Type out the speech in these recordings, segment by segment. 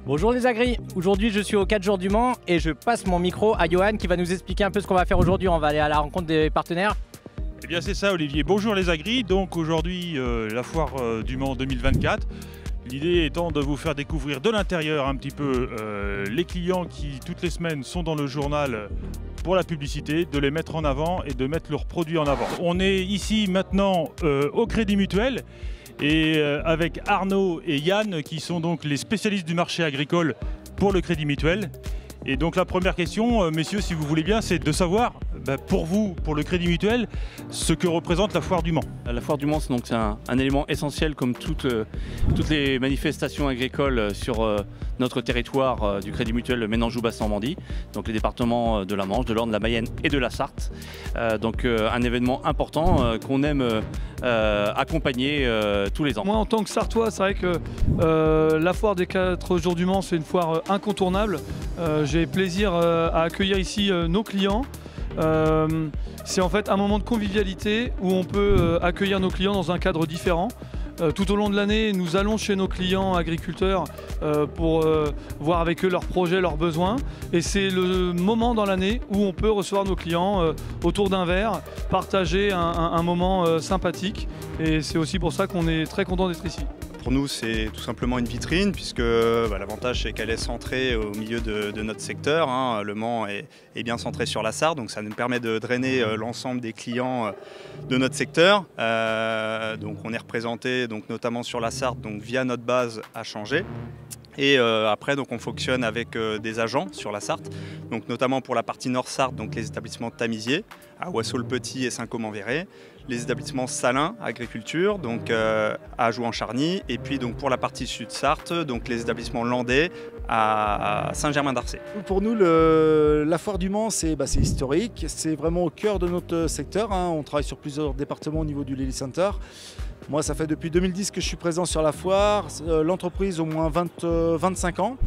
Bonjour les agris, aujourd'hui je suis aux 4 jours du Mans et je passe mon micro à Johan qui va nous expliquer un peu ce qu'on va faire aujourd'hui. On va aller à la rencontre des partenaires. Eh bien c'est ça Olivier, bonjour les agris, donc aujourd'hui la foire du Mans 2024. L'idée étant de vous faire découvrir de l'intérieur un petit peu les clients qui toutes les semaines sont dans le journal pour la publicité, de les mettre en avant et de mettre leurs produits en avant. On est ici maintenant au Crédit Mutuel et avec Arnaud et Yann qui sont donc les spécialistes du marché agricole pour le Crédit Mutuel. Et donc la première question, messieurs, si vous voulez bien, c'est de savoir, pour vous, pour le Crédit Mutuel, ce que représente la foire du Mans. La foire du Mans, c'est un élément essentiel comme toutes les manifestations agricoles sur notre territoire du Crédit Mutuel, le Ménanjou-Basse-Normandie, donc les départements de la Manche, de l'Orne, de la Mayenne et de la Sarthe. Donc un événement important qu'on aime accompagner tous les ans. Moi, en tant que Sartois, c'est vrai que la foire des 4 jours du Mans, c'est une foire incontournable. J'ai plaisir à accueillir ici nos clients. C'est en fait un moment de convivialité où on peut accueillir nos clients dans un cadre différent. Tout au long de l'année, nous allons chez nos clients agriculteurs pour voir avec eux leurs projets, leurs besoins. Et c'est le moment dans l'année où on peut recevoir nos clients autour d'un verre, partager un moment sympathique. Et c'est aussi pour ça qu'on est très content d'être ici. Pour nous, c'est tout simplement une vitrine puisque l'avantage c'est qu'elle est centrée au milieu de notre secteur. Le Mans est bien centré sur la Sarthe, donc ça nous permet de drainer l'ensemble des clients de notre secteur. Donc on est représenté donc, notamment sur la Sarthe donc, via notre base à Changé. Et après, donc, on fonctionne avec des agents sur la Sarthe, donc notamment pour la partie Nord-Sarthe, donc les établissements Tamisier, à Oissau-le-Petit et Saint-Côme-en-Véret, les établissements Salins, agriculture, donc à Jouan-Charny, et puis donc pour la partie Sud-Sarthe, donc les établissements Landais à Saint-Germain-d'Arcet. Pour nous, la foire du Mans, c'est historique, c'est vraiment au cœur de notre secteur. On travaille sur plusieurs départements au niveau du Lely Center. Moi, ça fait depuis 2010 que je suis présent sur la foire, l'entreprise au moins 25 ans.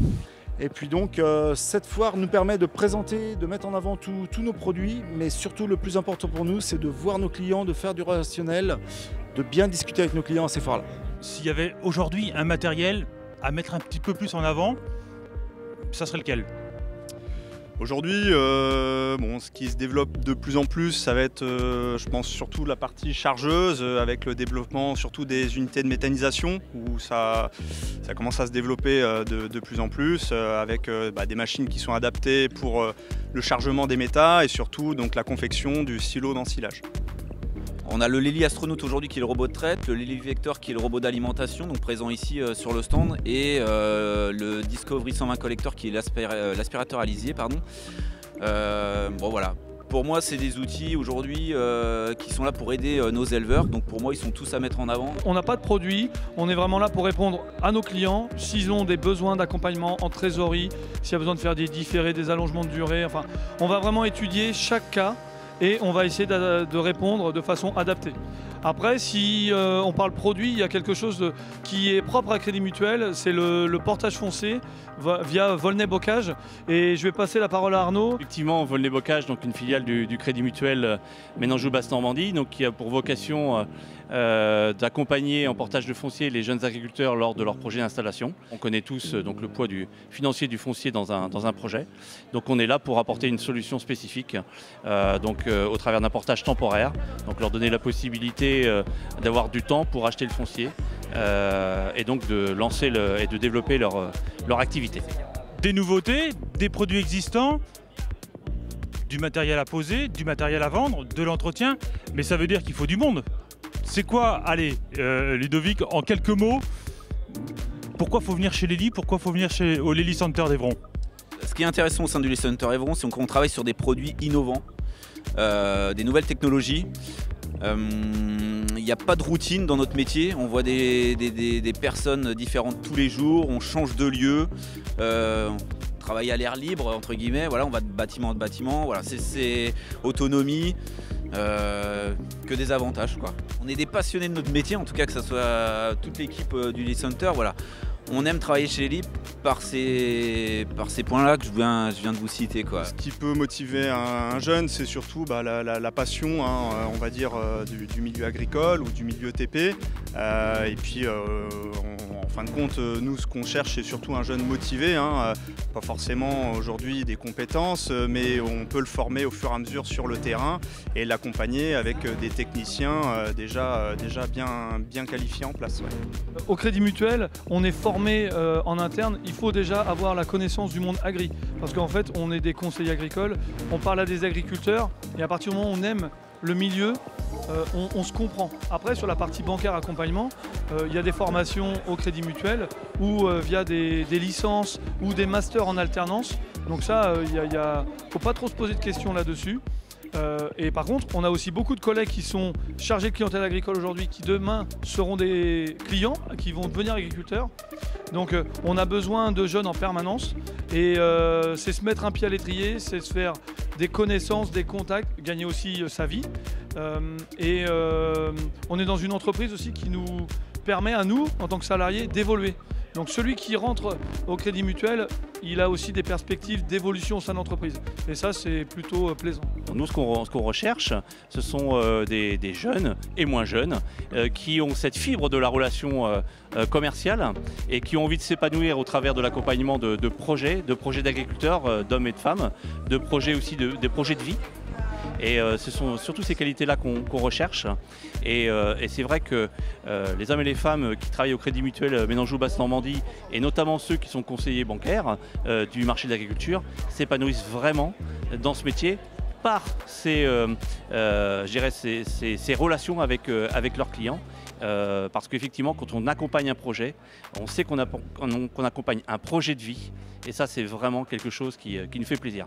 Et puis donc, cette foire nous permet de présenter, de mettre en avant tous nos produits, mais surtout le plus important pour nous, c'est de voir nos clients, de faire du relationnel, de bien discuter avec nos clients à ces foires-là. S'il y avait aujourd'hui un matériel à mettre un petit peu plus en avant, ça serait lequel ? Aujourd'hui, ce qui se développe de plus en plus, ça va être, je pense, surtout la partie chargeuse, avec le développement surtout des unités de méthanisation, où ça commence à se développer de plus en plus, avec des machines qui sont adaptées pour le chargement des méthas et surtout donc, la confection du silo d'ensilage. On a le Lely Astronaut aujourd'hui qui est le robot de traite, le Lely Vector qui est le robot d'alimentation, donc présent ici sur le stand, et le Discovery 120 Collector qui est l'aspirateur à lisier. Voilà. Pour moi, c'est des outils aujourd'hui qui sont là pour aider nos éleveurs, donc pour moi, ils sont tous à mettre en avant. On n'a pas de produit, on est vraiment là pour répondre à nos clients, s'ils ont des besoins d'accompagnement en trésorerie, s'il y a besoin de faire des différés, des allongements de durée, enfin, on va vraiment étudier chaque cas. Et on va essayer de répondre de façon adaptée. Après, si on parle produit, il y a quelque chose qui est propre à Crédit Mutuel, c'est le portage foncé via Volnay-Bocage. Et je vais passer la parole à Arnaud. Effectivement, Volnay-Bocage, donc une filiale du Crédit Mutuel Ménanjou-Basse-Normandie, donc qui a pour vocation d'accompagner en portage de foncier les jeunes agriculteurs lors de leur projet d'installation. On connaît tous donc, le poids financier du foncier dans un projet. Donc on est là pour apporter une solution spécifique au travers d'un portage temporaire, donc leur donner la possibilité d'avoir du temps pour acheter le foncier et donc de lancer et de développer leur activité. Des nouveautés, des produits existants, du matériel à poser, du matériel à vendre, de l'entretien, mais ça veut dire qu'il faut du monde. C'est quoi, allez, Ludovic, en quelques mots, pourquoi faut venir chez Lely, pourquoi faut venir au Lely Center d'Evron? Ce qui est intéressant au sein du Lely Center Evron, c'est qu'on travaille sur des produits innovants, des nouvelles technologies. Il n'y a pas de routine dans notre métier, on voit des personnes différentes tous les jours, on change de lieu, on travaille à l'air libre, entre guillemets, voilà, on va de bâtiment en bâtiment, voilà, c'est autonomie, que des avantages, quoi. On est des passionnés de notre métier, en tout cas que ce soit toute l'équipe du Lely Center, voilà. On aime travailler chez Lely par ces points-là que je viens de vous citer, quoi. Ce qui peut motiver un jeune, c'est surtout la passion, on va dire, du milieu agricole ou du milieu TP. Et puis, fin de compte, nous, ce qu'on cherche, c'est surtout un jeune motivé, hein, pas forcément aujourd'hui des compétences, mais on peut le former au fur et à mesure sur le terrain et l'accompagner avec des techniciens déjà bien qualifiés en place. Ouais. Au Crédit Mutuel, on est formé en interne. Il faut déjà avoir la connaissance du monde agri. Parce qu'en fait, on est des conseillers agricoles, on parle à des agriculteurs et à partir du moment où on aime le milieu, on se comprend. Après, sur la partie bancaire accompagnement, il y a des formations au Crédit Mutuel ou via des licences ou des masters en alternance. Donc ça, faut pas trop se poser de questions là-dessus. Et par contre, on a aussi beaucoup de collègues qui sont chargés de clientèle agricole aujourd'hui, qui demain seront des clients, qui vont devenir agriculteurs. Donc on a besoin de jeunes en permanence et c'est se mettre un pied à l'étrier, c'est se faire des connaissances, des contacts, gagner aussi sa vie. On est dans une entreprise aussi qui nous permet à nous, en tant que salariés, d'évoluer. Donc celui qui rentre au Crédit Mutuel, il a aussi des perspectives d'évolution au sein de l'entreprise. Et ça, c'est plutôt plaisant. Nous, ce qu'on recherche, ce sont des jeunes et moins jeunes qui ont cette fibre de la relation commerciale et qui ont envie de s'épanouir au travers de l'accompagnement de projets d'agriculteurs, d'hommes et de femmes, de projets aussi, des projets de vie. Et ce sont surtout ces qualités-là qu'on recherche. Et c'est vrai que les hommes et les femmes qui travaillent au Crédit Mutuel Ménanjou-Basse-Normandie, et notamment ceux qui sont conseillers bancaires du marché de l'agriculture, s'épanouissent vraiment dans ce métier par ces relations avec leurs clients. Parce qu'effectivement, quand on accompagne un projet, on sait qu'on accompagne un projet de vie. Et ça, c'est vraiment quelque chose qui nous fait plaisir.